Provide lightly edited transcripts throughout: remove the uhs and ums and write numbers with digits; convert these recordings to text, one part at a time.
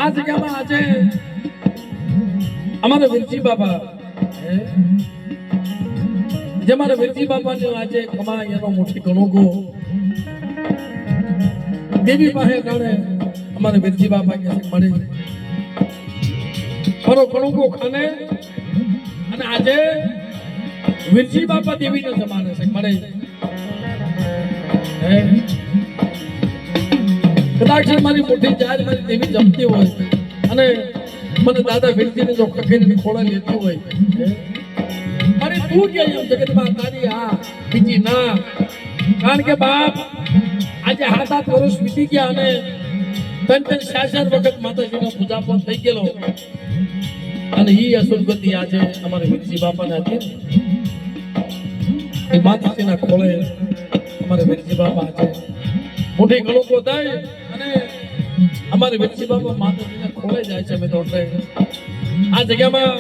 આ જગ્યામાં આજે અમારા વીરજી બાપા જે મારા વીરજી બાપાને આજે કમાય એનો મોટી કણોગો દેવી પાસે કારણે અમારા વીરજી બાપા કે મળે ખરો કણોગો ખાને અને આજે વીરજી બાપા દેવીને જમાને છે મળે કદાચ મારી મોટી જાત મારી દેવી જમતી હોય અને મને દાદા વીરજીને જો ખખેરીને ખોળા લેતી હોય અરે તું કે એમ જગતમાં તારી આ બીજી ના કારણ કે બાપ આજે 7-8 વર્ષ વીતી ગયા અને 3-4 વખત માતાજીનો પૂજા પણ થઈ ગયેલો અને ઈ અસુરગતિ આજે અમારા વીરજી બાપાને હતી એ માતાજીના ખોળે અમારા વીરજી બાપા આજે મોટી કણકો થાય અને અમારે વીરજી બાપા માતાજીને ખોળે જાય છે મિત્રો આ જગ્યામાં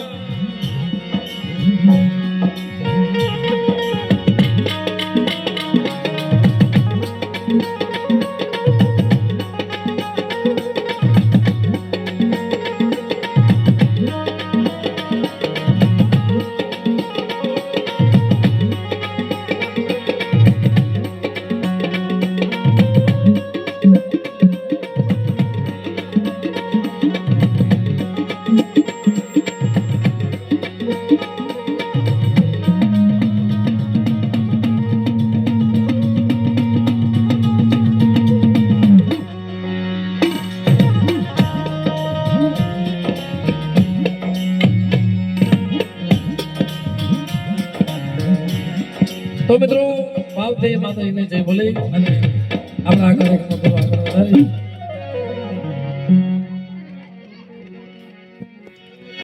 તો મિત્રો ભાવથી માતાજીને જય બોલી અને આપણા આ કાર્યક્રમ આગળ વધારી